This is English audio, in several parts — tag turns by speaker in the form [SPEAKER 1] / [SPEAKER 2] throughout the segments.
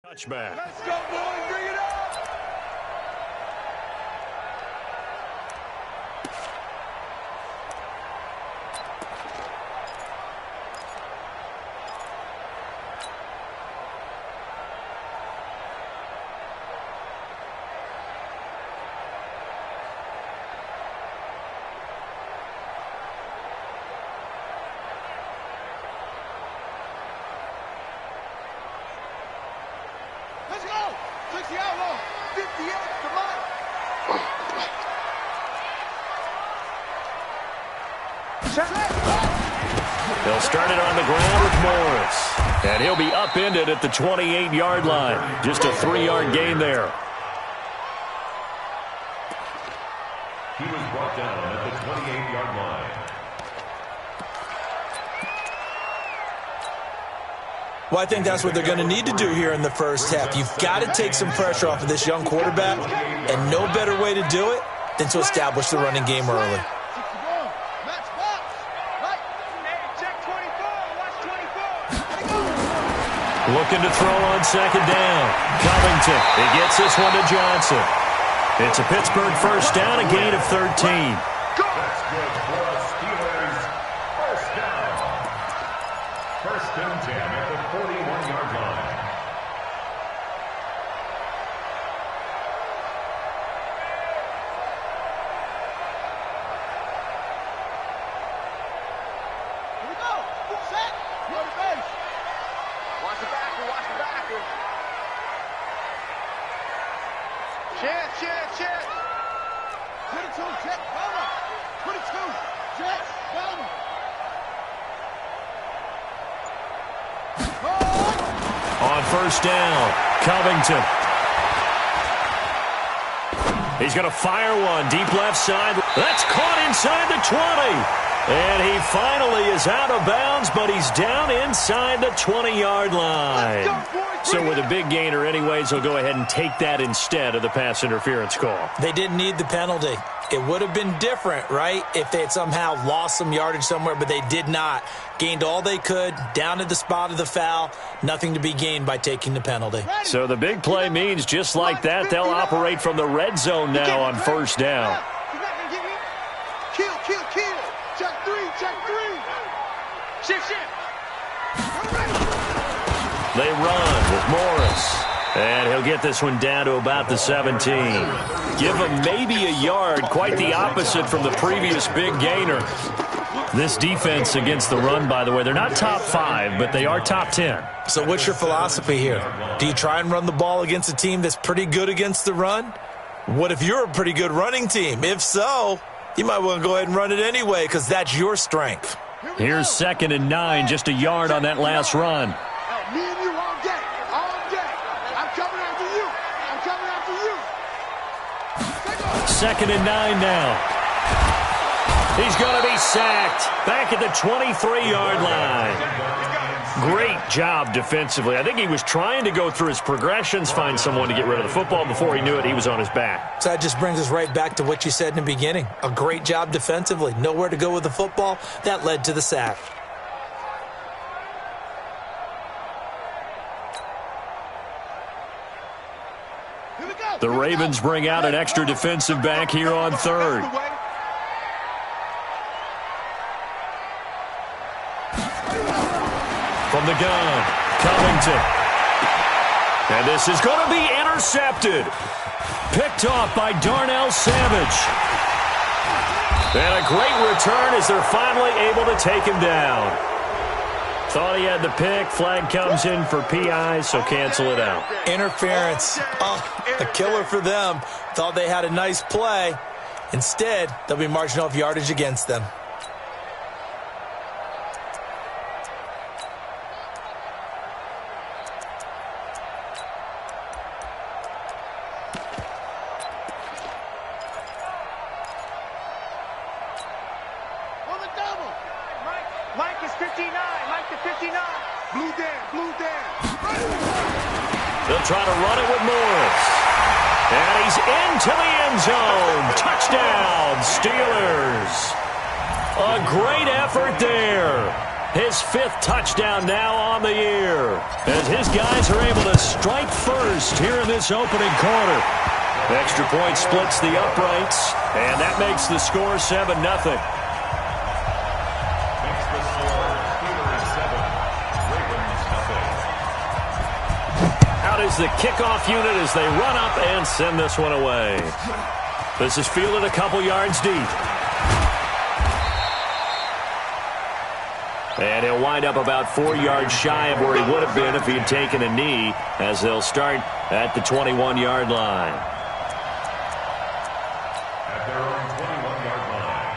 [SPEAKER 1] Touchback.
[SPEAKER 2] Let's go, boys. Bring it up. Let's go! 60 outlaw, 58 to Mike.
[SPEAKER 1] They'll start it on the ground with Morris. And he'll be upended at the 28-yard line. Just a 3-yard gain there.
[SPEAKER 3] He was brought down at the 28-yard line.
[SPEAKER 4] Well, I think that's what they're going to need to do here in the first half. You've got to take some pressure off of this young quarterback, and no better way to do it than to establish the running game early.
[SPEAKER 1] Looking to throw on second down. Covington. He gets this one to Johnson. It's a Pittsburgh first down, a gain of 13.
[SPEAKER 3] That's good for the Steelers. First down. First and 10 at the 41-yard line.
[SPEAKER 2] Here we go. Set. Go to base. Watch the backer. Watch the backer. Chance. 22, check, Bama. 22, check, Bama.
[SPEAKER 1] On first down, Covington. He's going to fire one deep left side. That's caught inside the 20. And he finally is out of bounds, but he's down inside the 20-yard line. So with a big gainer anyways, they'll go ahead and take that instead of the pass interference call.
[SPEAKER 4] They didn't need the penalty. It would have been different, right, if they had somehow lost some yardage somewhere, but they did not. Gained all they could, down at the spot of the foul. Nothing to be gained by taking the penalty.
[SPEAKER 1] So the big play means just like that, they'll operate from the red zone now on first down.
[SPEAKER 2] Kill. Check three. Shift.
[SPEAKER 1] They run with Morris. And he'll get this one down to about the 17. Give him maybe a yard, quite the opposite from the previous big gainer. This defense against the run, by the way, they're not top 5, but they are top 10.
[SPEAKER 4] So what's your philosophy here? Do you try and run the ball against a team that's pretty good against the run? What if you're a pretty good running team? If so, you might want to go ahead and run it anyway because that's your strength.
[SPEAKER 1] Here's 2nd and 9, just a yard on that last run.
[SPEAKER 2] Me and you all day. I'm coming after you.
[SPEAKER 1] 2nd and 9 now. He's going to be sacked back at the 23-yard line. Great job defensively. I think he was trying to go through his progressions, find someone to get rid of the football. Before he knew it, he was on his back.
[SPEAKER 4] So that just brings us right back to what you said in the beginning. A great job defensively. Nowhere to go with the football. That led to the sack.
[SPEAKER 1] The Ravens bring out an extra defensive back here on 3rd. From the gun, Covington. And this is going to be intercepted. Picked off by Darnell Savage. And a great return as they're finally able to take him down. Thought he had the pick. Flag comes in for PI, so cancel it out.
[SPEAKER 4] Interference. A killer for them. Thought they had a nice play. Instead, they'll be marching off yardage against them.
[SPEAKER 2] On the double. Mike is 59. Mike to 59. Blue down.
[SPEAKER 1] They'll try to run it with Morris. And he's into the end zone. Touchdown, Steelers. A great effort there. His 5th touchdown now on the year, as his guys are able to strike first here in this opening quarter. Extra point splits the uprights, and that makes the score 7-0. Out is the kickoff unit as they run up and send this one away. This is fielded a couple yards deep. And he'll wind up about 4 yards shy of where he would have been if he had taken a knee, as they'll start at the 21-yard line.
[SPEAKER 3] At their own 21-yard line.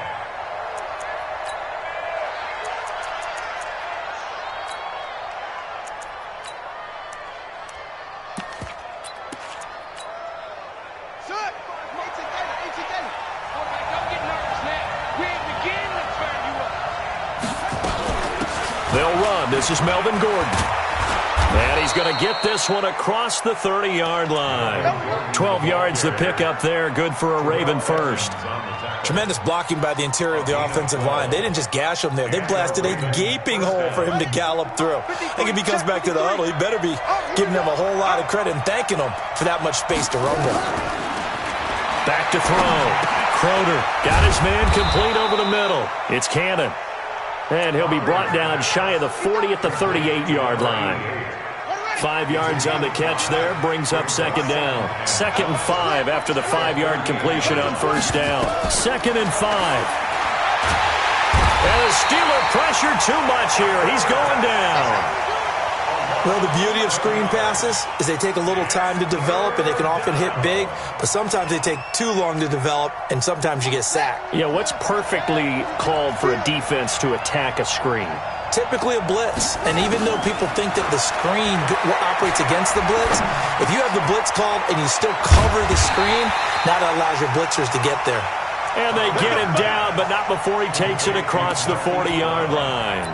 [SPEAKER 2] Shut! Eat together. All right, don't get nervous now. We ain't beginning to turn you up.
[SPEAKER 1] They'll run. This is Melvin Gordon. And he's going to get this one across the 30-yard line. 12 yards the pickup there. Good for a Raven first.
[SPEAKER 4] Tremendous blocking by the interior of the offensive line. They didn't just gash him there. They blasted a gaping hole for him to gallop through. I think if he comes back to the huddle, he better be giving them a whole lot of credit and thanking them for that much space to run with.
[SPEAKER 1] Back to throw. Croder got his man complete over the middle. It's Cannon. And he'll be brought down shy of the 40 at the 38-yard line. 5 yards on the catch there, brings up second down. 2nd and 5 after the 5-yard completion on first down. 2nd and 5. And the Steeler pressure too much here. He's going down.
[SPEAKER 4] Well, the beauty of screen passes is they take a little time to develop, and they can often hit big, but sometimes they take too long to develop, and sometimes you get sacked.
[SPEAKER 1] Yeah, what's perfectly called for a defense to attack a screen?
[SPEAKER 4] Typically a blitz, and even though people think that the screen operates against the blitz, if you have the blitz called and you still cover the screen, that allows your blitzers to get there.
[SPEAKER 1] And they get him down, but not before he takes it across the 40-yard line.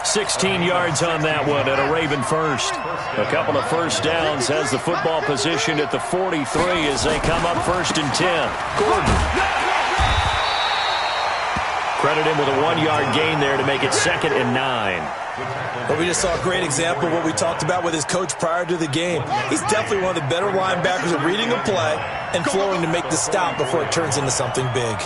[SPEAKER 1] 16 yards on that one and a Raven first. A couple of first downs has the football positioned at the 43 as they come up 1st and 10. Gordon. Credit him with a 1-yard gain there to make it 2nd and 9.
[SPEAKER 4] But we just saw a great example of what we talked about with his coach prior to the game. He's definitely one of the better linebackers at reading a play and flowing to make the stop before it turns into something big.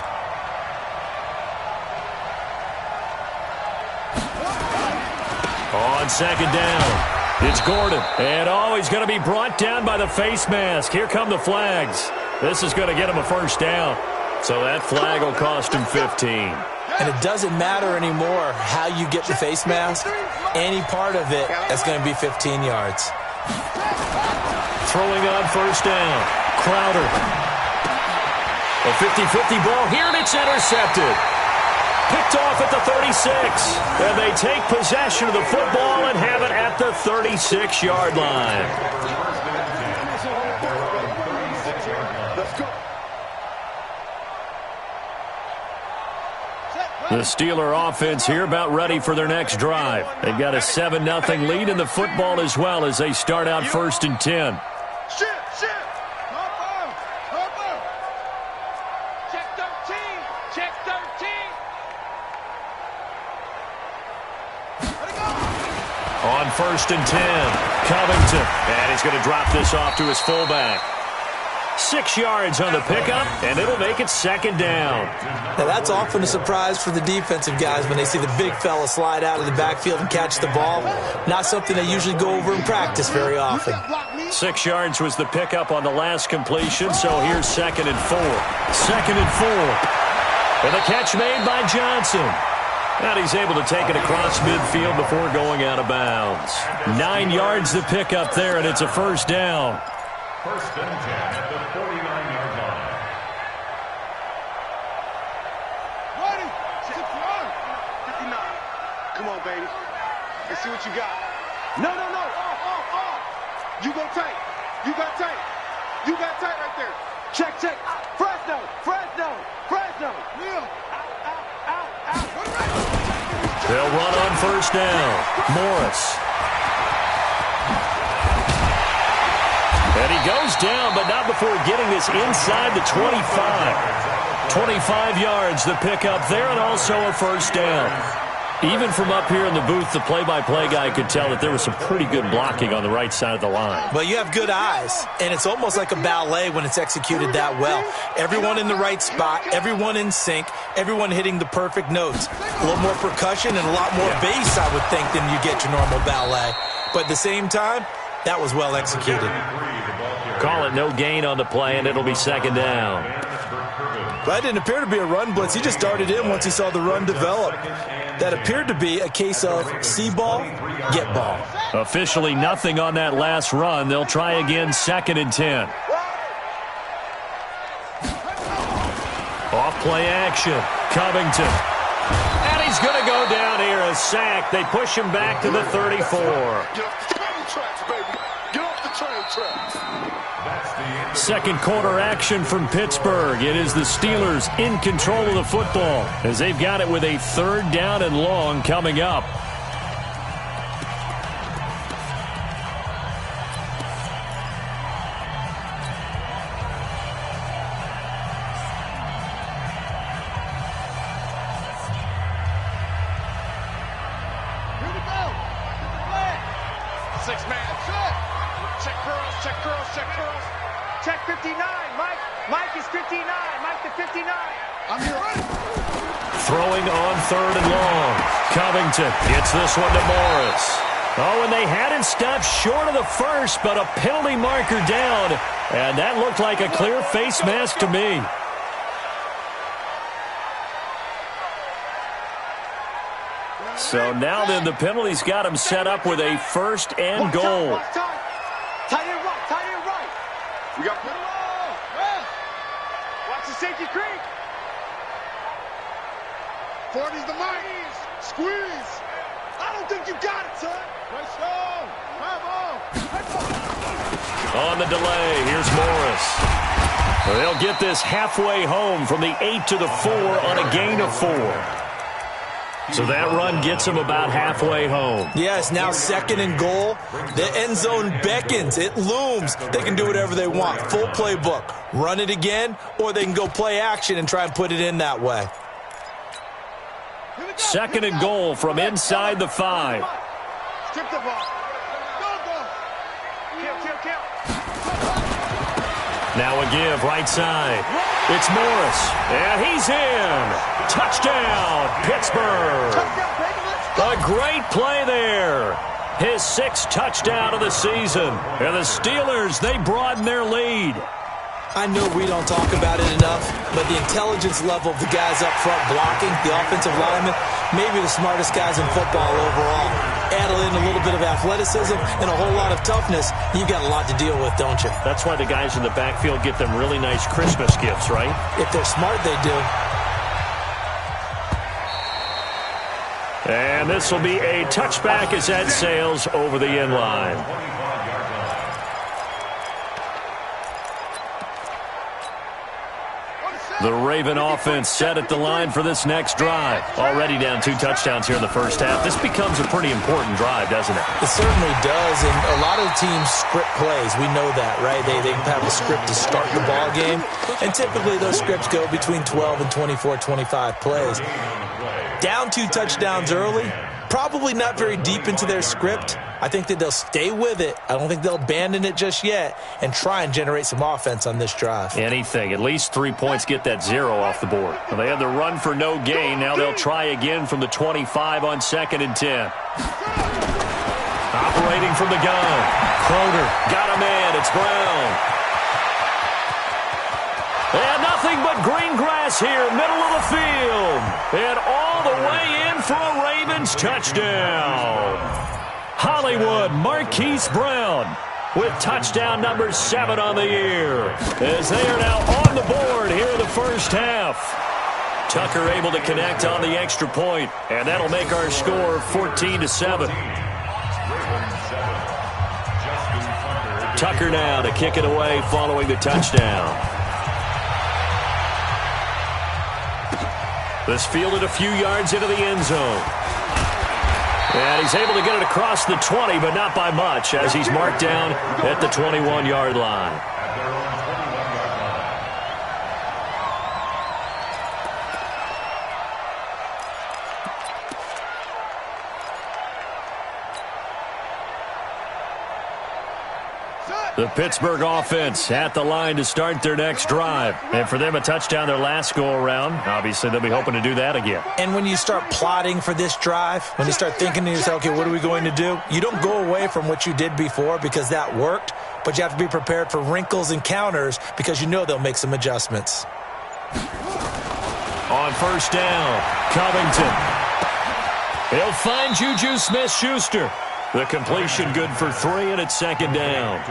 [SPEAKER 1] On 2nd down, it's Gordon. And he's going to be brought down by the face mask. Here come the flags. This is going to get him a first down. So that flag will cost him 15.
[SPEAKER 4] And it doesn't matter anymore how you get the face mask. Any part of it, that's going to be 15 yards.
[SPEAKER 1] Throwing on first down, Crowder. A 50-50 ball here, and it's intercepted. Picked off at the 36. And they take possession of the football and have it at the 36-yard line. The Steeler offense here about ready for their next drive. They've got a 7-0 lead in the football as well as they start out 1st and 10.
[SPEAKER 2] Check 13. Check 13.
[SPEAKER 1] On 1st and 10, Covington. And he's going to drop this off to his fullback. 6 yards on the pickup, and it'll make it 2nd down.
[SPEAKER 4] Now, that's often a surprise for the defensive guys when they see the big fella slide out of the backfield and catch the ball. Not something they usually go over in practice very often.
[SPEAKER 1] 6 yards was the pickup on the last completion, so here's 2nd and 4. 2nd and 4. And the catch made by Johnson. And he's able to take it across midfield before going out of bounds. 9 yards the pickup there, and it's a first down.
[SPEAKER 3] 1st and 10 at the 49-yard line.
[SPEAKER 2] Ready? 59. Come on, baby. Let's see what you got. No. Off. You go tight. You got tight. You got tight right there. Check. Fresno. Neil. Out.
[SPEAKER 1] They'll run on first down. Morris. And he goes down, but not before getting this inside the 25. 25 yards the pickup there, and also a first down. Even from up here in the booth, the play-by-play guy could tell that there was some pretty good blocking on the right side of the line.
[SPEAKER 4] Well, you have good eyes, and it's almost like a ballet when it's executed that well. Everyone in the right spot, everyone in sync, everyone hitting the perfect notes. A little more percussion and a lot more bass, I would think, than you get your normal ballet. But at the same time, that was well executed.
[SPEAKER 1] Call it no gain on the play, and it'll be second down.
[SPEAKER 4] That didn't appear to be a run blitz. He just darted in once he saw the run develop. That appeared to be a case of see ball, get ball.
[SPEAKER 1] Officially nothing on that last run. They'll try again, second and 10. Off play action. Covington. And he's going to go down here, a sack. They push him back to the 34.
[SPEAKER 2] Get off the train tracks, baby. Get off the train tracks.
[SPEAKER 1] Second quarter action from Pittsburgh. It is the Steelers in control of the football as they've got it with a third down and long coming up.
[SPEAKER 2] Here we go. Six-man. Check curls, check curls, check curls.
[SPEAKER 5] Check 59, Mike. Mike is 59. Mike to 59.
[SPEAKER 2] I'm here.
[SPEAKER 1] Throwing on third and long. Covington gets this one to Morris. Oh, and they had him stopped short of the first, but a penalty marker down. And that looked like a clear face mask to me. So now then the penalty's got him set up with a first and goal.
[SPEAKER 5] Tight end right, tight end right.
[SPEAKER 2] We got put
[SPEAKER 5] Watch the safety creep.
[SPEAKER 2] 40's the mic. Squeeze. I don't think you got it, son.
[SPEAKER 1] On the delay, here's Morris. They'll get this halfway home from the 8 to the 4 on a gain of 4. So that run gets them about halfway home.
[SPEAKER 4] Yes, now second and goal. The end zone beckons. It looms. They can do whatever they want. Full playbook. Run it again, or they can go play action and try and put it in that way.
[SPEAKER 1] Second and goal from inside the 5.
[SPEAKER 5] Strip the ball. Go. Kill.
[SPEAKER 1] Now a give, right side. It's Morris, and he's in. Touchdown, Pittsburgh. A great play there. His 6th touchdown of the season. And the Steelers, they broaden their lead.
[SPEAKER 4] I know we don't talk about it enough, but the intelligence level of the guys up front blocking, the offensive linemen, maybe the smartest guys in football overall. Add in a little bit of athleticism and a whole lot of toughness, you've got a lot to deal with, don't you?
[SPEAKER 1] That's why the guys in the backfield get them really nice Christmas gifts, right?
[SPEAKER 4] If they're smart, they do.
[SPEAKER 1] And this will be a touchback as that sails over the end line. The Raven offense set at the line for this next drive. Already down 2 touchdowns here in the first half. This becomes a pretty important drive, doesn't it?
[SPEAKER 4] It certainly does, and a lot of teams script plays. We know that, right? They have a script to start the ball game, and typically those scripts go between 12 and 24, 25 plays. Down 2 touchdowns early, probably not very deep into their script. I think that they'll stay with it. I don't think they'll abandon it just yet and try and generate some offense on this drive.
[SPEAKER 1] Anything. At least 3 points get that 0 off the board. Well, they had the run for no gain. Now they'll try again from the 25 on second and 10. Operating from the gun. Crowder got a man. It's Brown. And nothing but green grass here, middle of the field. And all the way in for a Ravens touchdown. Hollywood Marquise Brown with touchdown number 7 on the year as they are now on the board here in the first half. Tucker able to connect on the extra point, and that'll make our score 14-7. Tucker now to kick it away following the touchdown. This fielded a few yards into the end zone. And he's able to get it across the 20, but not by much, as he's marked down at the 21-yard line. The Pittsburgh offense at the line to start their next drive. And for them, a touchdown their last go-around. Obviously, they'll be hoping to do that again.
[SPEAKER 4] And when you start plotting for this drive, when you start thinking to yourself, okay, what are we going to do? You don't go away from what you did before because that worked, but you have to be prepared for wrinkles and counters because you know they'll make some adjustments.
[SPEAKER 1] On first down, Covington. He'll find Juju Smith-Schuster. The completion good for 3, and it's second down.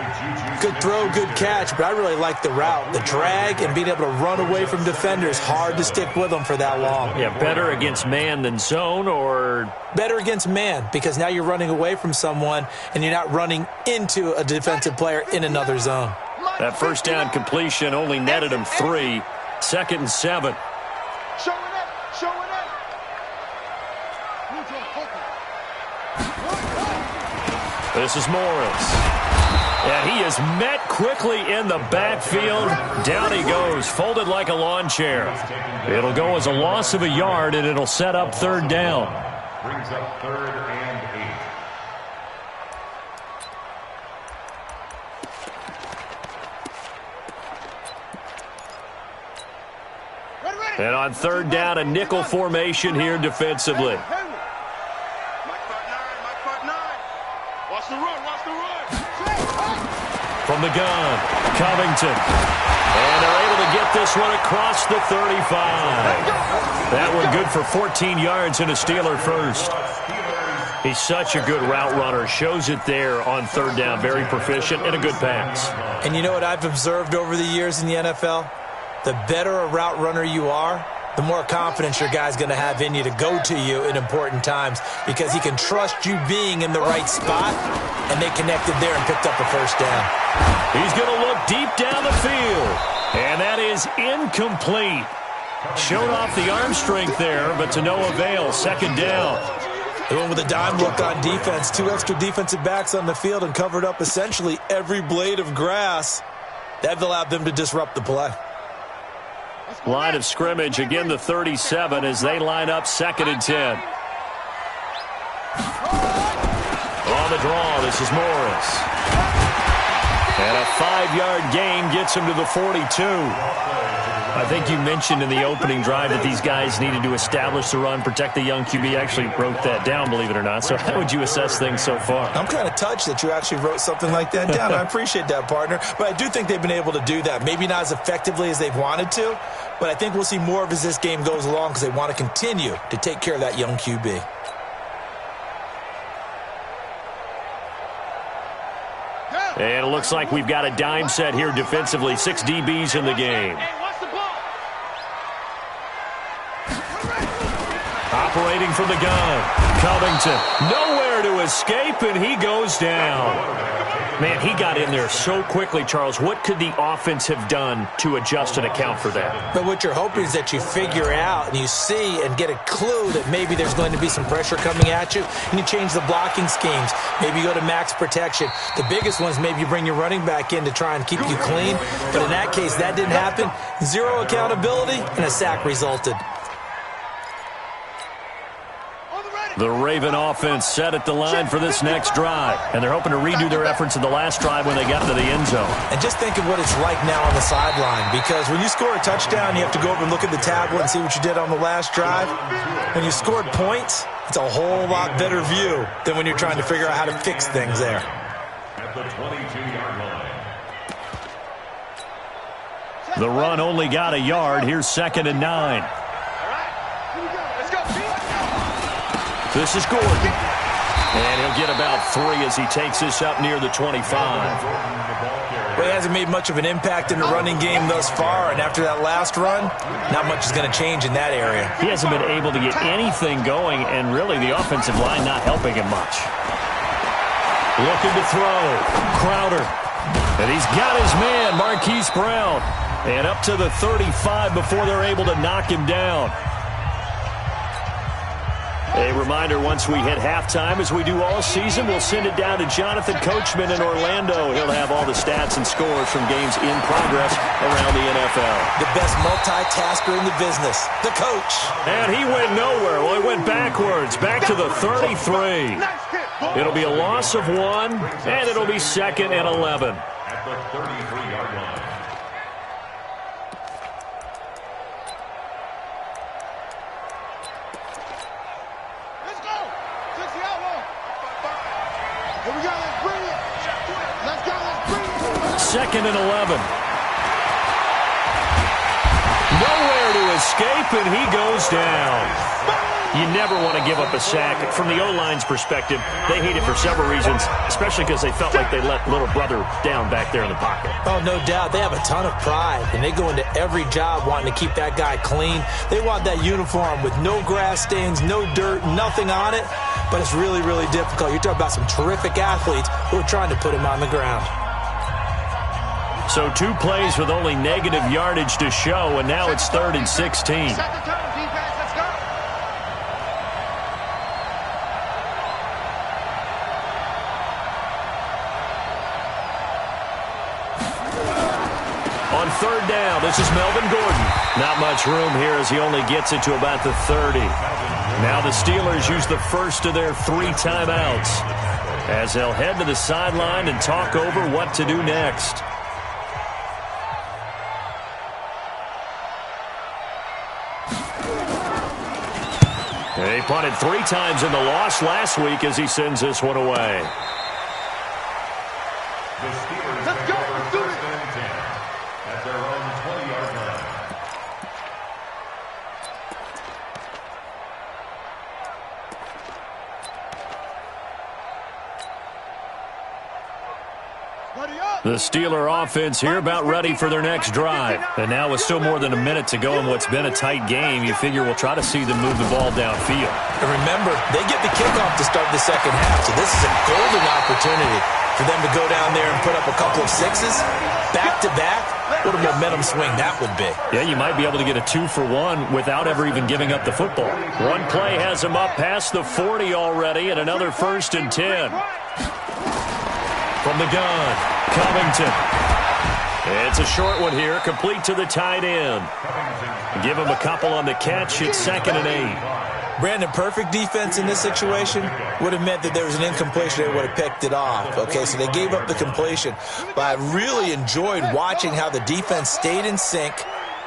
[SPEAKER 4] Good throw, good catch, but I really like the route. The drag and being able to run away from defenders, hard to stick with them for that long.
[SPEAKER 1] Yeah, better against man than zone, or?
[SPEAKER 4] Better against man, because now you're running away from someone and you're not running into a defensive player in another zone.
[SPEAKER 1] That first down completion only netted him 3. Second and 7.
[SPEAKER 2] Show it up.
[SPEAKER 1] This is Morris. And he is met quickly in the backfield. Down he goes, folded like a lawn chair. It'll go as a loss of a yard, and it'll set up third down.
[SPEAKER 3] Brings up 3rd and 8.
[SPEAKER 1] And on third down, a nickel formation here defensively.
[SPEAKER 2] Watch the run.
[SPEAKER 1] From the gun, Covington. And they're able to get this one across the 35. That one good for 14 yards and a Steeler first. He's such a good route runner. Shows it there on third down. Very proficient and a good pass.
[SPEAKER 4] And you know what I've observed over the years in the NFL? The better a route runner you are, the more confidence your guy's going to have in you to go to you in important times because he can trust you being in the right spot, and they connected there and picked up a first down.
[SPEAKER 1] He's going to look deep down the field, and that is incomplete. Showed off the arm strength there, but to no avail. Second down.
[SPEAKER 4] They went with a dime look on defense. 2 extra defensive backs on the field and covered up essentially every blade of grass. That allowed them to disrupt the play.
[SPEAKER 1] Line of scrimmage, again the 37 as they line up 2nd and 10. On the draw, this is Morris. And a 5-yard gain gets him to the 42. I think you mentioned in the opening drive that these guys needed to establish the run, protect the young QB. I actually wrote that down, believe it or not. So how would you assess things so far?
[SPEAKER 4] I'm kind of touched that you actually wrote something like that down. I appreciate that, partner. But I do think they've been able to do that. Maybe not as effectively as they've wanted to, but I think we'll see more of as this game goes along because they want to continue to take care of that young QB.
[SPEAKER 1] And it looks like we've got a dime set here defensively. 6 DBs in the game. Operating from the gun, Covington. Nowhere to escape, and he goes down. Man, he got in there so quickly, Charles. What could the offense have done to adjust and account for that?
[SPEAKER 4] But what you're hoping is that you figure out and you see and get a clue that maybe there's going to be some pressure coming at you, and you change the blocking schemes. Maybe you go to max protection. The biggest one is maybe you bring your running back in to try and keep you clean. But in that case, that didn't happen. 0 accountability, and a sack resulted.
[SPEAKER 1] The Raven offense set at the line for this next drive. And they're hoping to redo their efforts in the last drive when they got to the end zone.
[SPEAKER 4] And just think of what it's like now on the sideline. Because when you score a touchdown, you have to go over and look at the tablet and see what you did on the last drive. When you scored points, it's a whole lot better view than when you're trying to figure out how to fix things there.
[SPEAKER 3] At the 22-yard line.
[SPEAKER 1] The run only got a yard. Here's 2nd and 9. This is Gordon. And he'll get about 3 as he takes this up near the 25.
[SPEAKER 4] Well, he hasn't made much of an impact in the running game thus far, and after that last run, not much is going to change in that area.
[SPEAKER 1] He hasn't been able to get anything going, and really the offensive line not helping him much. Looking to throw. Crowder. And he's got his man, Marquise Brown. And up to the 35 before they're able to knock him down. A reminder, once we hit halftime, as we do all season, we'll send it down to Jonathan Coachman in Orlando. He'll have all the stats and scores from games in progress around the NFL.
[SPEAKER 4] The best multitasker in the business, the coach.
[SPEAKER 1] And he went nowhere. Well, he went backwards, back to the 33. It'll be a loss of 1, and it'll be 2nd and 11.
[SPEAKER 3] the 33-yard line.
[SPEAKER 2] Let's go. 60 outlaw. Here we go. Let's bring it. Let's go. Let's bring it.
[SPEAKER 1] 2nd and 11. Nowhere to escape, and he goes down. You never want to give up a sack. From the O-line's perspective, they hate it for several reasons, especially because they felt like they let little brother down back there in the pocket.
[SPEAKER 4] Oh, no doubt. They have a ton of pride, and they go into every job wanting to keep that guy clean. They want that uniform with no grass stains, no dirt, nothing on it. But it's really, really difficult. You're talking about some terrific athletes who are trying to put him on the ground.
[SPEAKER 1] So 2 plays with only negative yardage to show, and now it's 3rd and 16.
[SPEAKER 5] Set the tone, defense. Let's go.
[SPEAKER 1] On 3rd down, this is Melvin Gordon. Not much room here as he only gets it to about the 30. Now the Steelers use the first of their 3 timeouts as they'll head to the sideline and talk over what to do next. He punted 3 times in the loss last week as he sends this one away.
[SPEAKER 3] The Steelers
[SPEAKER 2] Let's go.
[SPEAKER 3] take over
[SPEAKER 2] Let's do
[SPEAKER 3] 1st
[SPEAKER 2] it.
[SPEAKER 3] and 10 at their own 20-yard line.
[SPEAKER 2] Buddy up.
[SPEAKER 1] The Steeler offense here about ready for their next drive. And now with still more than a minute to go in what's been a tight game, you figure we'll try to see them move the ball downfield.
[SPEAKER 4] And remember, they get the kickoff to start the second half, so this is a golden opportunity for them to go down there and put up a couple of 6s back-to-back. What a momentum swing that would be.
[SPEAKER 1] Yeah, you might be able to get a 2-for-1 without ever even giving up the football. One play has them up past the 40 already, and another 1st and 10. From the gun, Covington. It's a short one here, complete to the tight end. Give him a couple on the catch. It's 2nd and 8.
[SPEAKER 4] Brandon, perfect defense in this situation would have meant that there was an incompletion. They would have picked it off. Okay, so they gave up the completion. But I really enjoyed watching how the defense stayed in sync,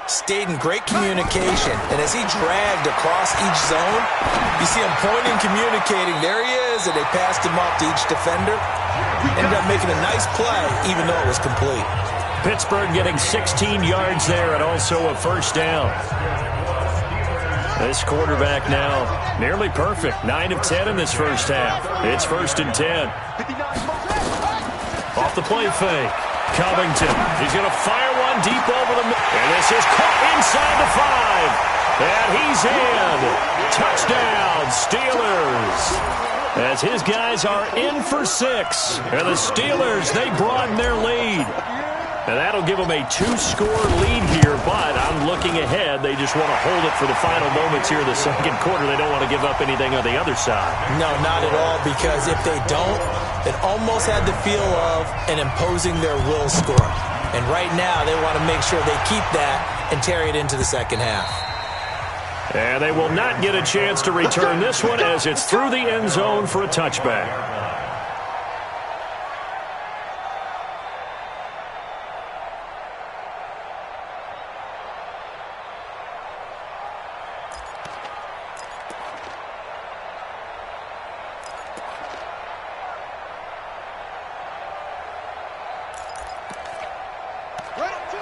[SPEAKER 4] stayed in great communication. And as he dragged across each zone, you see him pointing, communicating. There he is, and they passed him off to each defender. Ended up making a nice play, even though it was complete.
[SPEAKER 1] Pittsburgh getting 16 yards there and also a 1st down. This quarterback now nearly perfect. 9 of 10 in this first half. It's 1st and 10. Off the play fake. Covington. He's going to fire one deep over the middle. And this is caught inside the 5. And he's in. Touchdown, Steelers. As his guys are in for 6. And the Steelers, they broaden their lead. And that'll give them a 2-score lead here, but I'm looking ahead. They just want to hold it for the final moments here in the second quarter. They don't want to give up anything on the other side.
[SPEAKER 4] No, not at all, because if they don't, it almost had the feel of an imposing their will score. And right now, they want to make sure they keep that and carry it into the second half.
[SPEAKER 1] And they will not get a chance to return this one as it's through the end zone for a touchback.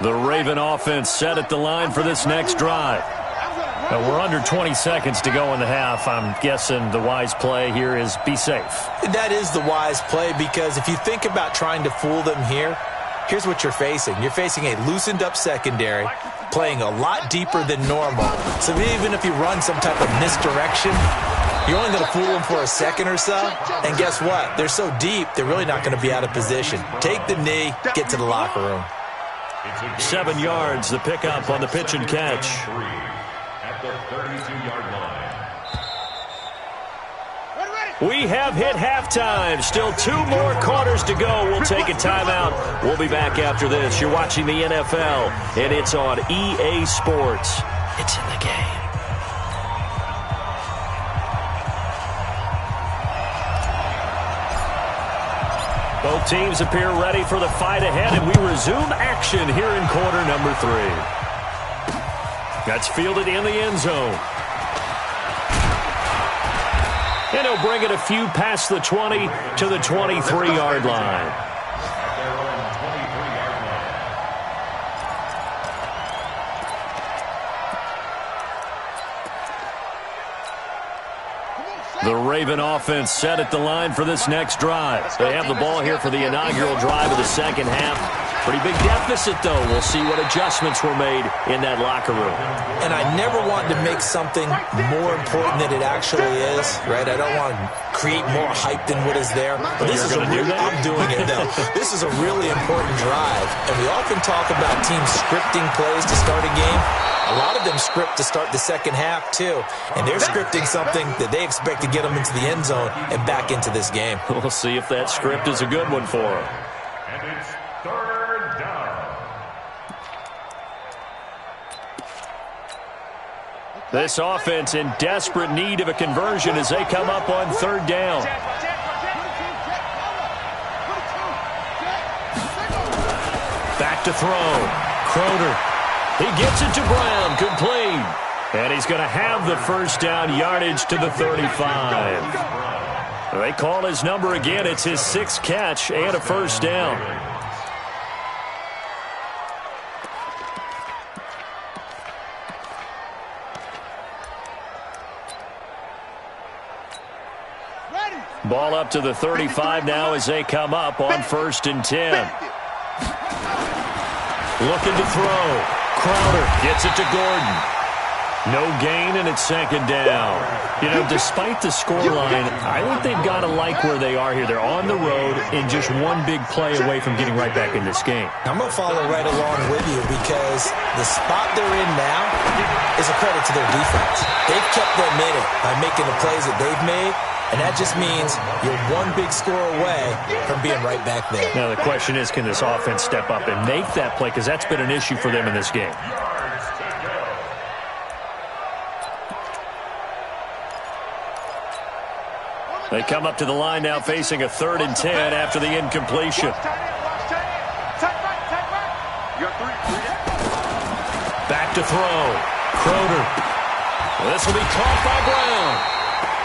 [SPEAKER 1] The Raven offense set at the line for this next drive. We're under 20 seconds to go in the half. I'm guessing the wise play here is be safe.
[SPEAKER 4] That is the wise play, because if you think about trying to fool them here, here's what you're facing. You're facing a loosened up secondary, playing a lot deeper than normal. So even if you run some type of misdirection, you're only going to fool them for a second or so. And guess what? They're so deep, they're really not going to be out of position. Take the knee, get to the locker room.
[SPEAKER 1] 7 yards, the pickup on the pitch and catch.
[SPEAKER 3] At the 32-yard line.
[SPEAKER 1] We have hit halftime. Still 2 more quarters to go. We'll take a timeout. We'll be back after this. You're watching the NFL, and it's on EA Sports. It's in the game. Both teams appear ready for the fight ahead, and we resume action here in quarter number 3. That's fielded in the end zone. And he'll bring it a few past the 20 to the 23-yard line. The Raven offense set at the line for this next drive. They have the ball here for the inaugural drive of the second half. Pretty big deficit, though. We'll see what adjustments were made in that locker room.
[SPEAKER 4] And I never want to make something more important than it actually is, right? I don't want to create more hype than what is there. But this is I'm doing it, though. This is a really important drive. And we often talk about teams scripting plays to start a game. A lot of them script to start the second half, too. And they're scripting something that they expect to get them into the end zone and back into this game.
[SPEAKER 1] We'll see if that script is a good one for them.
[SPEAKER 3] And it's third down.
[SPEAKER 1] This offense in desperate need of a conversion as they come up on third down. Back to throw. Croner. He gets it to Brown, complete. And he's going to have the first down yardage to the 35. They call his number again. It's his 6th catch and a first down. Ball up to the 35 now as they come up on 1st and 10. Looking to throw. Crowder gets it to Gordon. No gain, and it's 2nd down. You know, despite the scoreline, I think they've got to like where they are here. They're on the road and just one big play away from getting right back in this game.
[SPEAKER 4] I'm going to follow right along with you because the spot they're in now is a credit to their defense. They've kept them in it by making the plays that they've made, and that just means you're one big score away from being right back there.
[SPEAKER 1] Now, the question is, can this offense step up and make that play? Because that's been an issue for them in this game. They come up to the line now facing a 3rd and 10 after the incompletion. Back to throw. Croner. This will be caught by Brown.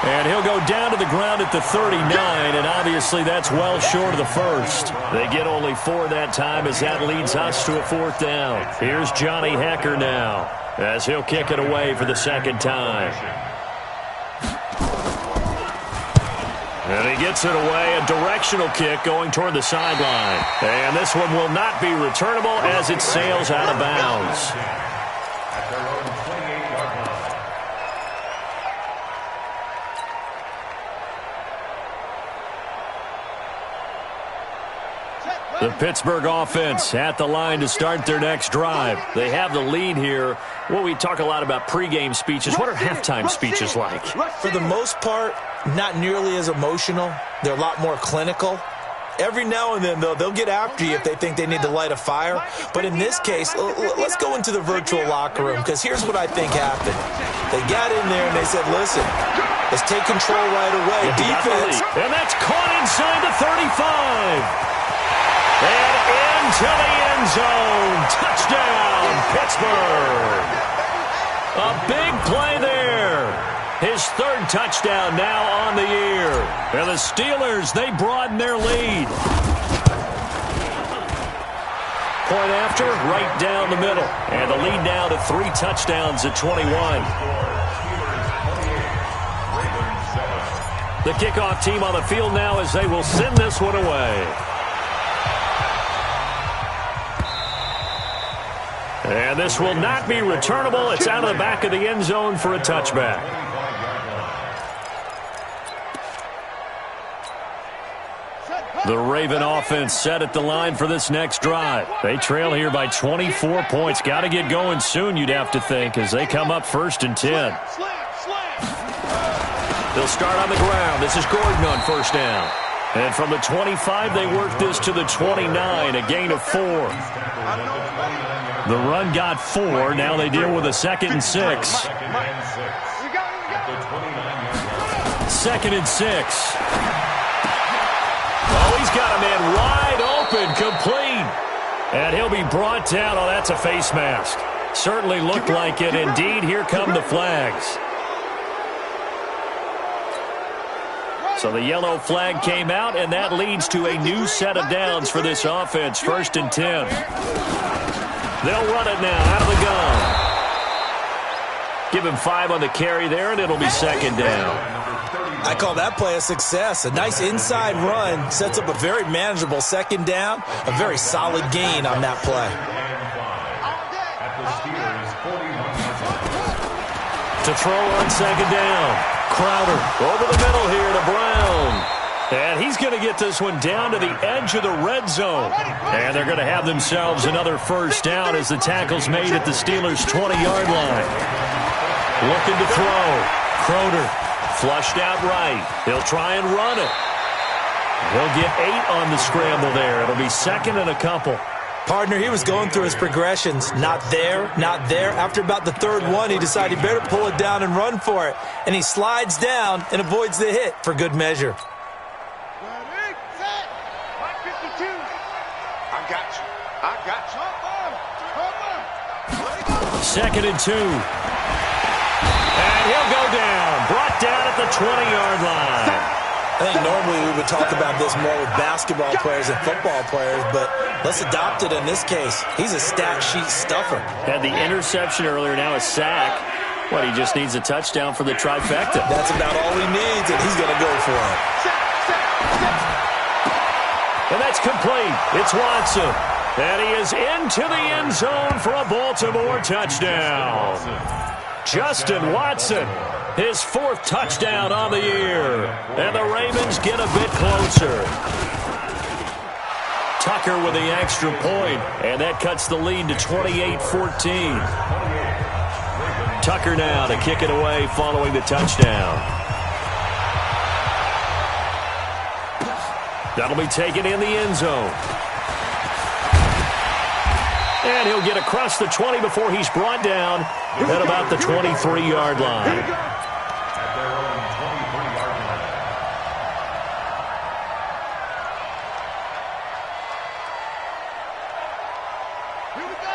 [SPEAKER 1] And he'll go down to the ground at the 39, and obviously that's well short of the first. They get only 4 that time as that leads us to a 4th down. Here's Johnny Hecker now as he'll kick it away for the 2nd time. And he gets it away, a directional kick going toward the sideline. And this one will not be returnable as it sails out of bounds. The Pittsburgh offense at the line to start their next drive. They have the lead here. Well, we talk a lot about pregame speeches. What are halftime speeches like?
[SPEAKER 4] For the most part, not nearly as emotional. They're a lot more clinical. Every now and then, though, they'll get after you if they think they need to light a fire. But in this case, let's go into the virtual locker room, because here's what I think happened. They got in there and they said, listen, let's take control right away. Defense.
[SPEAKER 1] And that's caught inside the 35. And into the end zone. Touchdown, Pittsburgh. A big play there. His 3rd touchdown now on the year. And the Steelers, they broaden their lead. Point after, right down the middle. And the lead now to 3 touchdowns at 21. The kickoff team on the field now as they will send this one away. And this will not be returnable. It's out of the back of the end zone for a touchback. The Raven offense set at the line for this next drive. They trail here by 24 points. Got to get going soon, you'd have to think, as they come up 1st and 10. They'll start on the ground. This is Gordon on 1st down. And from the 25, they work this to the 29, a gain of 4. The run got 4. Now they deal with a 2nd and 6. 2nd and 6. Oh, he's got a man wide open, complete. And he'll be brought down. Oh, that's a face mask. Certainly looked like it. Indeed, here come the flags. So the yellow flag came out, and that leads to a new set of downs for this offense. 1st and 10. They'll run it now out of the gun. Give him 5 on the carry there, and it'll be 2nd down.
[SPEAKER 4] I call that play a success. A nice inside run sets up a very manageable 2nd down. A very solid gain on that play.
[SPEAKER 1] To throw on 2nd down. Crowder over the middle here to Brown. And he's going to get this one down to the edge of the red zone. And they're going to have themselves another 1st down as the tackle's made at the Steelers' 20-yard line. Looking to throw. Crowder flushed out right. He'll try and run it. He'll get 8 on the scramble there. It'll be 2nd and a couple.
[SPEAKER 4] Partner, he was going through his progressions. Not there, not there. After about the 3rd one, he decided he better pull it down and run for it. And he slides down and avoids the hit for good measure.
[SPEAKER 2] I got you. I got you.
[SPEAKER 1] 2nd and 2. And he'll go down. Brought down at the 20-yard line.
[SPEAKER 4] I think normally we would talk about this more with basketball players and football players, but let's adopt it in this case. He's a stat sheet stuffer.
[SPEAKER 1] Had the interception earlier, now a sack. What, he just needs a touchdown for the trifecta.
[SPEAKER 4] That's about all he needs, and he's going to go for it.
[SPEAKER 1] And that's complete. It's Watson. And he is into the end zone for a Baltimore touchdown. Justin Watson, his 4th touchdown on the year. And the Ravens get a bit closer. Tucker with the extra point, and that cuts the lead to 28-14. Tucker now to kick it away following the touchdown. That'll be taken in the end zone. And he'll get across the 20 before he's brought down at about the 23-yard line.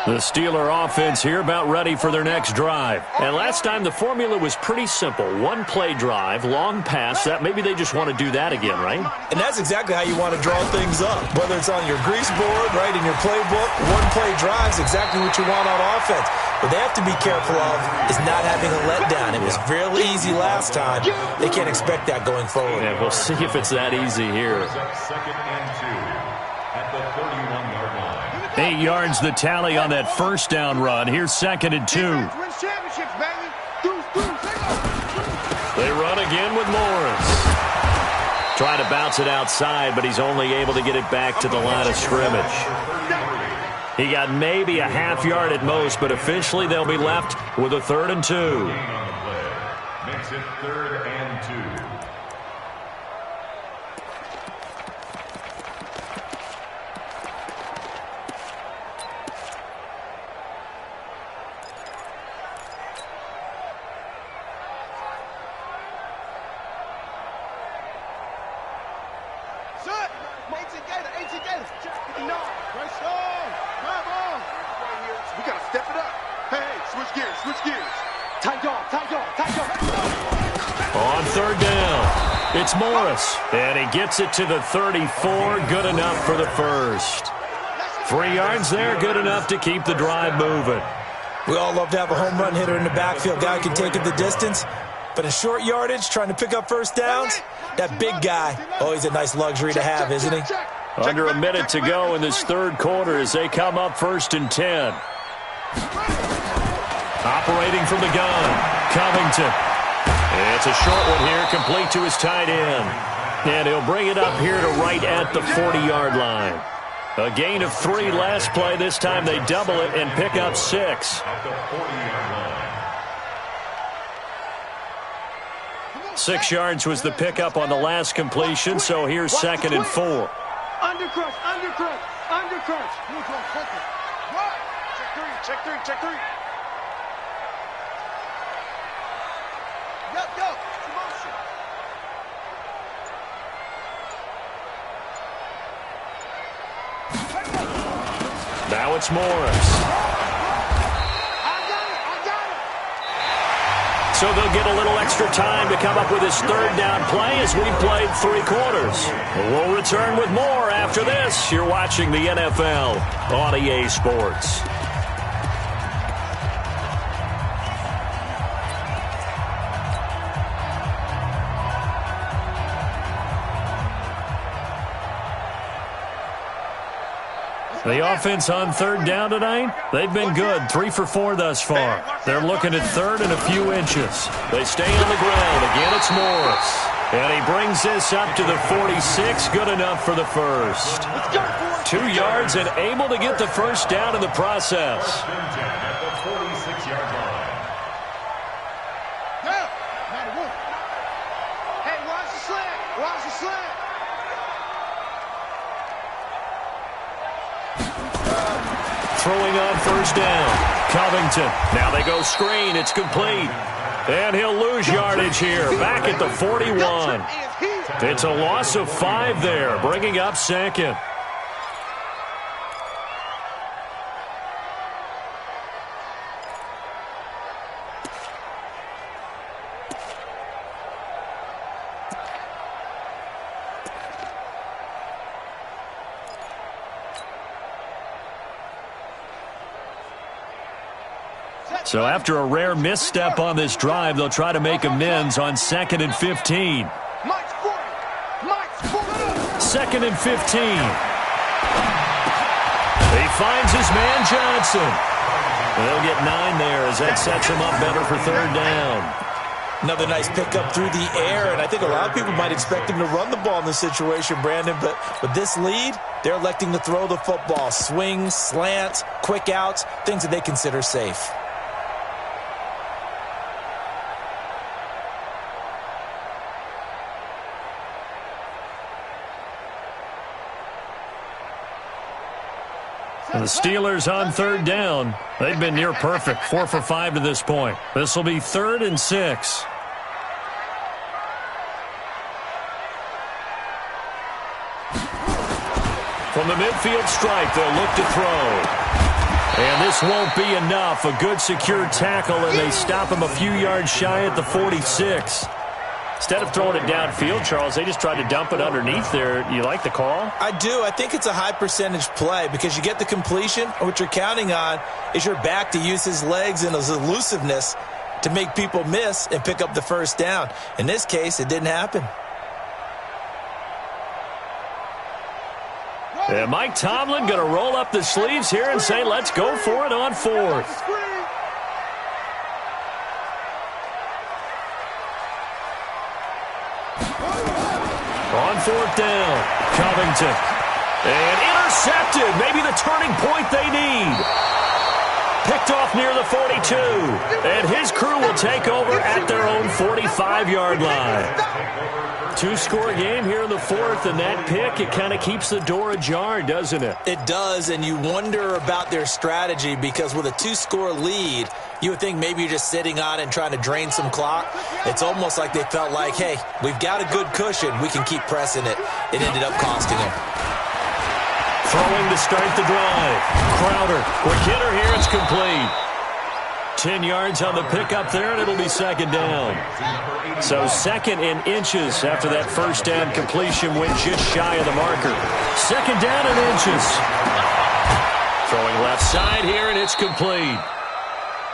[SPEAKER 1] The Steeler offense here about ready for their next drive. And last time the formula was pretty simple. 1-play drive, long pass. That maybe they just want to do that again, right?
[SPEAKER 4] And that's exactly how you want to draw things up. Whether it's on your grease board, right, in your playbook, 1-play drive's exactly what you want on offense. What they have to be careful of is not having a letdown. It was fairly easy last time. They can't expect that going forward.
[SPEAKER 1] Yeah, we'll see if it's that easy here.
[SPEAKER 3] 2nd and 2 at the 31-yard line.
[SPEAKER 1] 8 yards the tally on that 1st down run. Here's 2nd and 2. They run again with Morris. Trying to bounce it outside, but he's only able to get it back to the line of scrimmage. He got maybe a half yard at most, but officially they'll be left with a 3rd and 2.
[SPEAKER 3] Makes it 3rd and 2.
[SPEAKER 2] We got to step it up. Hey, switch gears. Tight dog.
[SPEAKER 1] On 3rd down, it's Morris. And he gets it to the 34. Good enough for the 1st. 3 yards there, good enough to keep the drive moving.
[SPEAKER 4] We all love to have a home run hitter in the backfield. Guy can take it the distance. But in short yardage, trying to pick up 1st downs, that big guy, oh, he's a nice luxury to have, isn't he?
[SPEAKER 1] Under a minute to go in this 3rd quarter as they come up 1st and 10. Operating from the gun, Covington. It's a short one here, complete to his tight end. And he'll bring it up here to right at the 40-yard line. A gain of 3 last play. This time they double it and pick up 6.
[SPEAKER 3] At the 40-yard line.
[SPEAKER 1] 6 yards was the pickup on the last completion, so here's 2nd and 4.
[SPEAKER 5] Undercrush.
[SPEAKER 2] Check three. Go.
[SPEAKER 1] it's Morris. So they'll get a little extra time to come up with his third down play as we played 3 quarters. We'll return with more after this. You're watching the NFL on EA Sports. The offense on third down tonight, they've been good. 3 for 4 thus far. They're looking at third and a few inches. They stay on the ground. Again, it's Morris. And he brings this up to the 46. Good enough for the first. 2 yards and able to get the first down in the process.
[SPEAKER 3] At the 46-yard line.
[SPEAKER 2] Hey, watch the slant. Watch the slant.
[SPEAKER 1] Throwing on first down. Covington. Now they go screen. It's complete. And he'll lose yardage here. Back at the 41. It's a loss of 5 there, bringing up second. So after a rare misstep on this drive, they'll try to make amends on 2nd and 15. 2nd and 15. He finds his man Johnson. They'll get 9 there as that sets him up better for third down.
[SPEAKER 4] Another nice pickup through the air, and I think a lot of people might expect him to run the ball in this situation, Brandon, but with this lead, they're electing to throw the football. Swings, slants, quick outs, things that they consider safe.
[SPEAKER 1] The Steelers on third down. They've been near perfect, 4 for 5 to this point. This will be 3rd and 6. From the midfield stripe, they'll look to throw. And this won't be enough. A good secure tackle, and they stop him a few yards shy at the 46. Instead of throwing it downfield, Charles, they just tried to dump it underneath there. You like the call?
[SPEAKER 4] I do. I think it's a high percentage play because you get the completion, and what you're counting on is your back to use his legs and his elusiveness to make people miss and pick up the first down. In this case, it didn't happen.
[SPEAKER 1] And Mike Tomlin going to roll up the sleeves here and say, let's go for it on 4th. On 4th down, Covington. And intercepted. Maybe the turning point they need. Picked off near the 42. And his crew will take over at their own 45-yard line. 2-score game here in the 4th, and that pick, it kind of keeps the door ajar, doesn't it?
[SPEAKER 4] It does, and you wonder about their strategy because with a 2-score lead, you would think maybe you're just sitting on it and trying to drain some clock. It's almost like they felt like, hey, we've got a good cushion. We can keep pressing it. It ended up costing them.
[SPEAKER 1] Throwing to start the drive. Crowder, quick hitter here, it's complete. 10 yards on the pickup there, and it'll be 2nd down. So 2nd and inches after that first down completion went just shy of the marker. 2nd down and inches. Throwing left side here, and it's complete.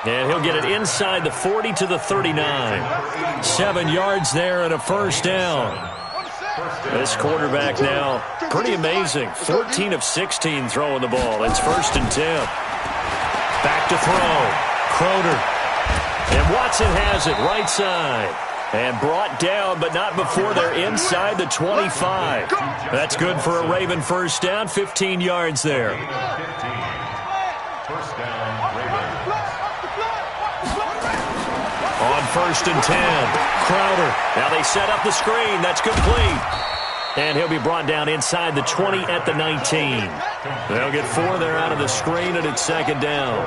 [SPEAKER 1] And he'll get it inside the 40 to the 39. 7 yards there and a first down. This quarterback now, pretty amazing. 14 of 16 throwing the ball. It's 1st and 10. Back to throw. Crowder. And Watson has it right side. And brought down, but not before they're inside the 25. That's good for a Raven first down. 15 yards there.
[SPEAKER 3] First down, Ravens.
[SPEAKER 1] On 1st and 10. Crowder. Now they set up the screen. That's complete. And he'll be brought down inside the 20 at the 19. They'll get 4 there out of the screen, and it's 2nd down.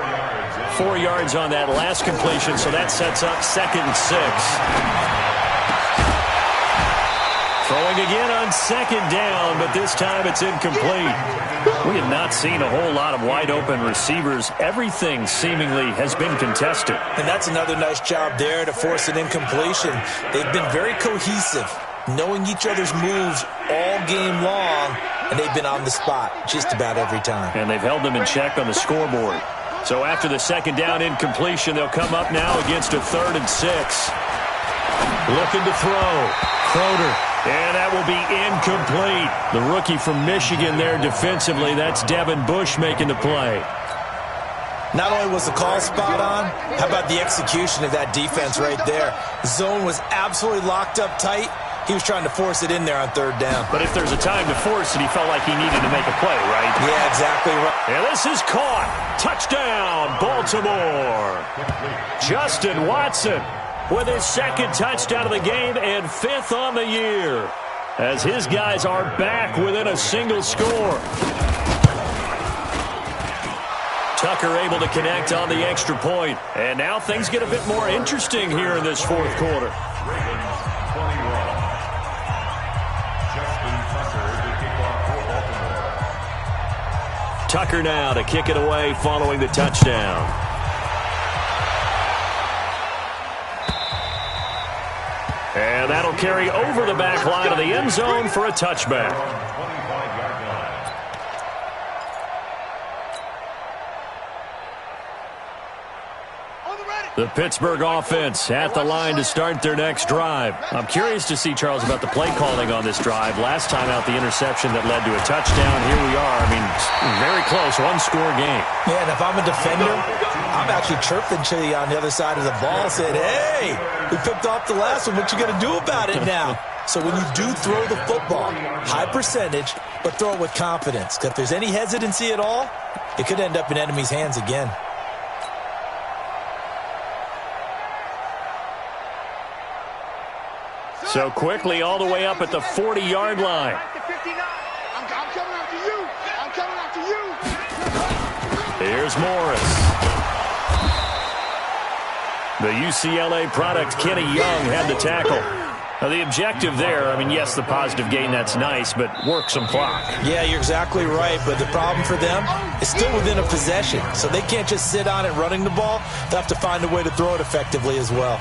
[SPEAKER 1] 4 yards on that last completion, so that sets up 2nd and 6. Throwing again on 2nd down, but this time it's incomplete. We have not seen a whole lot of wide-open receivers. Everything seemingly has been contested.
[SPEAKER 4] And that's another nice job there to force an incompletion. They've been very cohesive, knowing each other's moves all game long, and they've been on the spot just about every time.
[SPEAKER 1] And they've held them in check on the scoreboard. So after the second down incompletion, they'll come up now against a 3rd and 6. Looking to throw. Crowder. And that will be incomplete. The rookie from Michigan there defensively. That's Devin Bush making the play.
[SPEAKER 4] Not only was the call spot on, how about the execution of that defense right there? Zone was absolutely locked up tight. He was trying to force it in there on 3rd down.
[SPEAKER 1] But if there's a time to force it, he felt like he needed to make a play, right?
[SPEAKER 4] Yeah, exactly right.
[SPEAKER 1] And this is caught. Touchdown, Baltimore. Justin Watson with his 2nd touchdown of the game and 5th on the year, as his guys are back within a single score. Tucker able to connect on the extra point. And now things get a bit more interesting here in this 4th quarter.
[SPEAKER 3] Ravens 21. Justin Tucker to kick off for Baltimore.
[SPEAKER 1] Tucker now to kick it away following the touchdown. And that'll carry over the back line of the end zone for a touchback.
[SPEAKER 3] 25-yard line.
[SPEAKER 1] The Pittsburgh offense at the line to start their next drive. I'm curious to see, Charles, about the play calling on this drive. Last time out, the interception that led to a touchdown. Here we are. I mean, very close, 1-score game.
[SPEAKER 4] Yeah, and if I'm a defender, I'm actually chirping to you on the other side of the ball, saying, hey, we picked off the last one. What you going to do about it now? So when you do throw the football, high percentage, but throw it with confidence. Because if there's any hesitancy at all, it could end up in enemy's hands again.
[SPEAKER 1] So quickly all the way up at the 40-yard line.
[SPEAKER 2] I'm coming after you. I'm coming after you.
[SPEAKER 1] Here's Morris. The UCLA product, Kenny Young, had the tackle. Now, the objective there, I mean, yes, the positive gain, that's nice, but work some clock.
[SPEAKER 4] Yeah, you're exactly right, but the problem for them is still within a possession. So they can't just sit on it running the ball. They'll have to find a way to throw it effectively as well.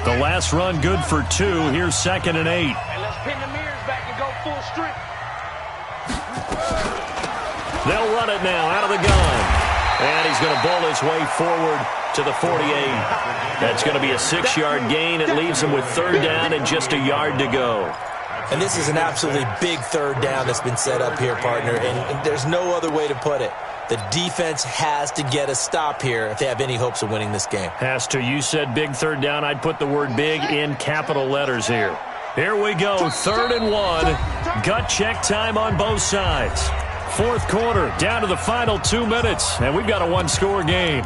[SPEAKER 1] The last run good for 2. Here's 2nd and 8.
[SPEAKER 5] And let's pin the mirrors back and go full strength.
[SPEAKER 1] They'll run it now out of the gun. And he's going to bowl his way forward to the 48. That's going to be a 6-yard gain. It leaves him with 3rd down and just a yard to go.
[SPEAKER 4] And this is an absolutely big 3rd down that's been set up here, partner. And there's no other way to put it. The defense has to get a stop here if they have any hopes of winning this game.
[SPEAKER 1] Has to. You said big 3rd down. I'd put the word big in capital letters here. Here we go. 3rd and 1. Gut check time on both sides. 4th quarter, down to the final 2 minutes. And we've got a 1-score game.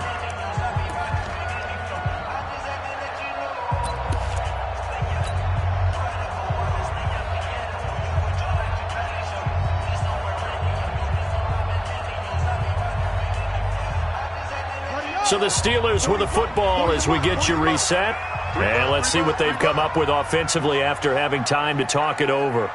[SPEAKER 1] So the Steelers with the football as we get you reset. And let's see what they've come up with offensively after having time to talk it over.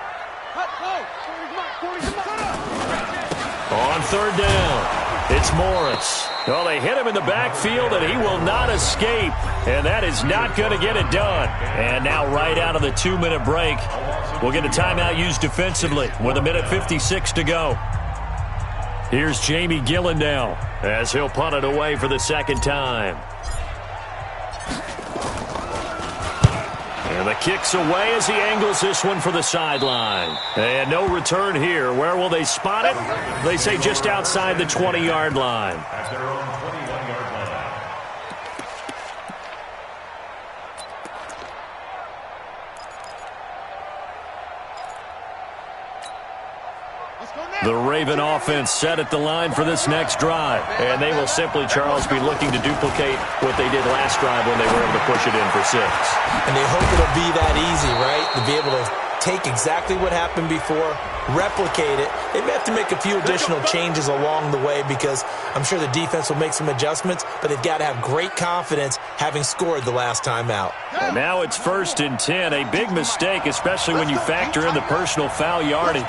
[SPEAKER 1] On 3rd down, it's Morris. Well, they hit him in the backfield, and he will not escape. And that is not going to get it done. And now right out of the 2-minute break, we'll get a timeout used defensively with 1:56 to go. Here's Jamie Gillen now as he'll punt it away for the 2nd time. And the kick's away as he angles this one for the sideline. And no return here. Where will they spot it? They say just outside the 20-yard line.
[SPEAKER 3] At their own 21-yard line.
[SPEAKER 2] Let's go now.
[SPEAKER 1] The Raven offense set at the line for this next drive. And they will simply, Charles, be looking to duplicate what they did last drive when they were able to push it in for 6.
[SPEAKER 4] And they hope it'll be that easy, right? To be able to take exactly what happened before, replicate it. They may have to make a few additional changes along the way because I'm sure the defense will make some adjustments, but they've got to have great confidence having scored the last time out.
[SPEAKER 1] And now it's 1st and 10. A big mistake, especially when you factor in the personal foul yardage.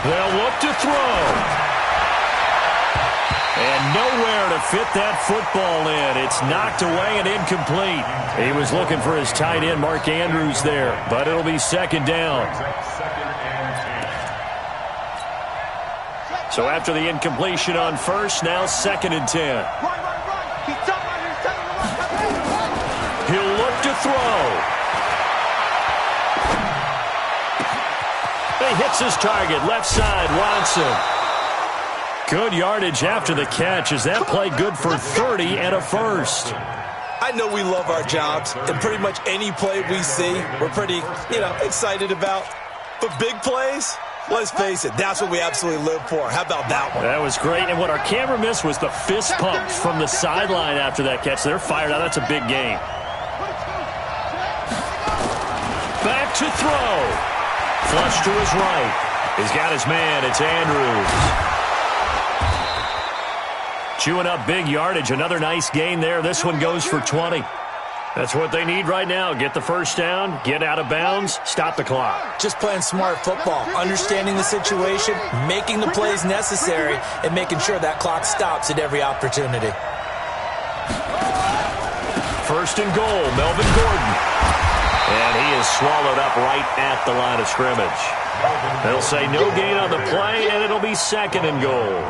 [SPEAKER 1] They'll look to throw. And nowhere to fit that football in. It's knocked away and incomplete. He was looking for his tight end, Mark Andrews, there, but it'll be 2nd down. So after the incompletion on 1st, now 2nd and 10. He'll look to throw. He hits his target, left side, Watson. Good yardage after the catch. Is that play good for 30 and a 1st?
[SPEAKER 4] I know we love our jobs, and pretty much any play we see, we're pretty, excited about. But big plays, let's face it, that's what we absolutely live for. How about that one?
[SPEAKER 1] That was great, and what our camera missed was the fist pumps from the sideline after that catch. They're fired out. That's a big game. Back to throw. Flush to his right. He's got his man. It's Andrews. Chewing up big yardage. Another nice gain there. This one goes for 20. That's what they need right now. Get the 1st down, get out of bounds, stop the clock.
[SPEAKER 4] Just playing smart football, understanding the situation, making the plays necessary, and making sure that clock stops at every opportunity.
[SPEAKER 1] 1st and goal, Melvin Gordon. And he is swallowed up right at the line of scrimmage. They'll say no gain on the play, and it'll be 2nd and goal.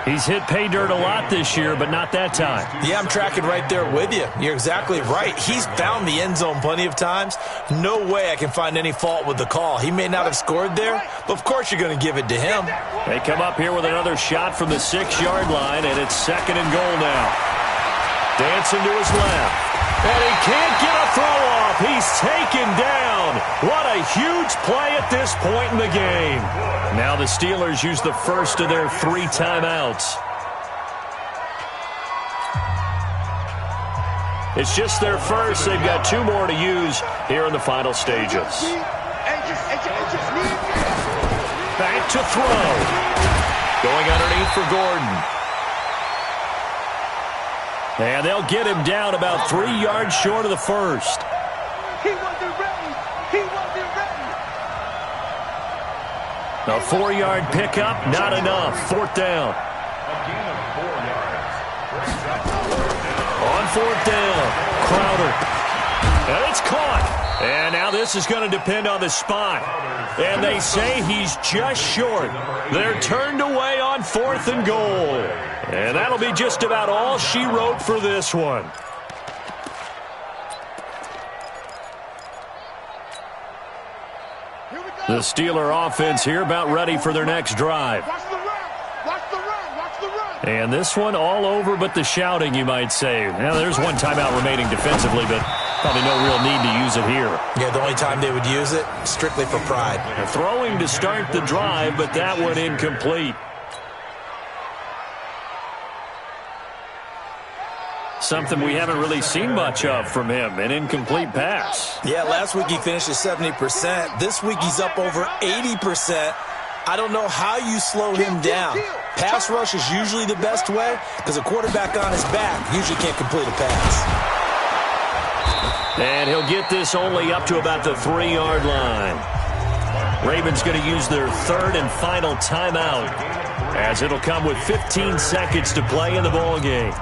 [SPEAKER 1] He's hit pay dirt a lot this year, but not that time.
[SPEAKER 4] Yeah, I'm tracking right there with you. You're exactly right. He's found the end zone plenty of times. No way I can find any fault with the call. He may not have scored there, but of course you're going to give it to him.
[SPEAKER 1] They come up here with another shot from the 6-yard line, and it's 2nd and goal now. Dancing to his left. And he can't get a throw off. He's taken down. What a huge play at this point in the game. Now the Steelers use the first of their 3 timeouts. It's just their first. They've got 2 more to use here in the final stages. Back to throw. Going underneath for Gordon. And they'll get him down about 3 yards short of the first.
[SPEAKER 5] He wasn't ready. He wasn't ready.
[SPEAKER 1] A 4-yard pickup, not enough. 4th down. On 4th down, Crowder. And it's caught. And now this is going to depend on the spot. And they say he's just short. They're turned away on 4th and goal. And that'll be just about all she wrote for this one. The Steeler offense here about ready for their next drive. And this one all over but the shouting, you might say. Now, there's 1 timeout remaining defensively, but probably no real need to use it here.
[SPEAKER 4] Yeah, the only time they would use it, strictly for pride.
[SPEAKER 1] They're throwing to start the drive, but that one incomplete. Something we haven't really seen much of from him, an incomplete pass.
[SPEAKER 4] Yeah, last week he finished at 70%. This week he's up over 80%. I don't know how you slow him down. Pass rush is usually the best way because a quarterback on his back usually can't complete a pass.
[SPEAKER 1] And he'll get this only up to about the 3-yard line. Ravens going to use their 3rd and final timeout as it'll come with 15 seconds to play in the ball game.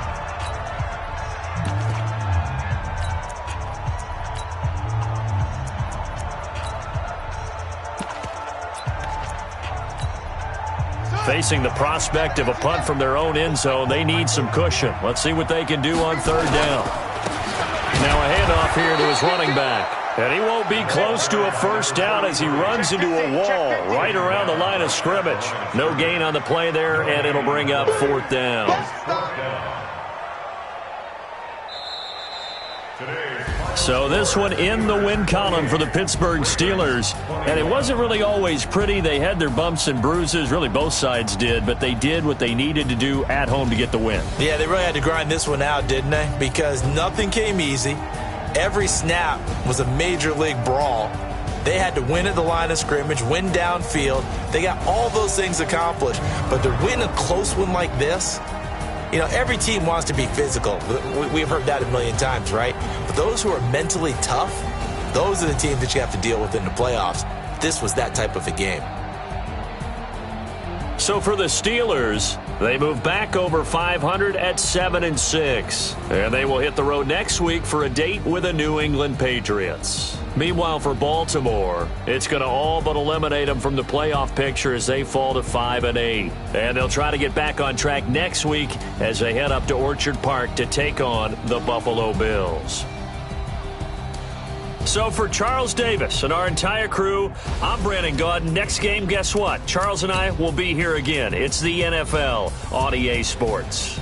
[SPEAKER 1] Facing the prospect of a punt from their own end zone, they need some cushion. Let's see what they can do on 3rd down. Now a handoff here to his running back. And he won't be close to a 1st down as he runs into a wall right around the line of scrimmage. No gain on the play there, and it'll bring up 4th down.
[SPEAKER 3] Today's
[SPEAKER 1] So this one in the win column for the Pittsburgh Steelers. And it wasn't really always pretty. They had their bumps and bruises. Really, both sides did. But they did what they needed to do at home to get the win.
[SPEAKER 4] Yeah, they really had to grind this one out, didn't they? Because nothing came easy. Every snap was a major league brawl. They had to win at the line of scrimmage, win downfield. They got all those things accomplished. But to win a close one like this, you know, every team wants to be physical. We've heard that a million times, right? But those who are mentally tough, those are the teams that you have to deal with in the playoffs. This was that type of a game.
[SPEAKER 1] So for the Steelers, they move back over 500 at 7-6. And they will hit the road next week for a date with the New England Patriots. Meanwhile, for Baltimore, it's going to all but eliminate them from the playoff picture as they fall to 5-8. And they'll try to get back on track next week as they head up to Orchard Park to take on the Buffalo Bills. So for Charles Davis and our entire crew, I'm Brandon Gaudin. Next game, guess what? Charles and I will be here again. It's the NFL on EA Sports.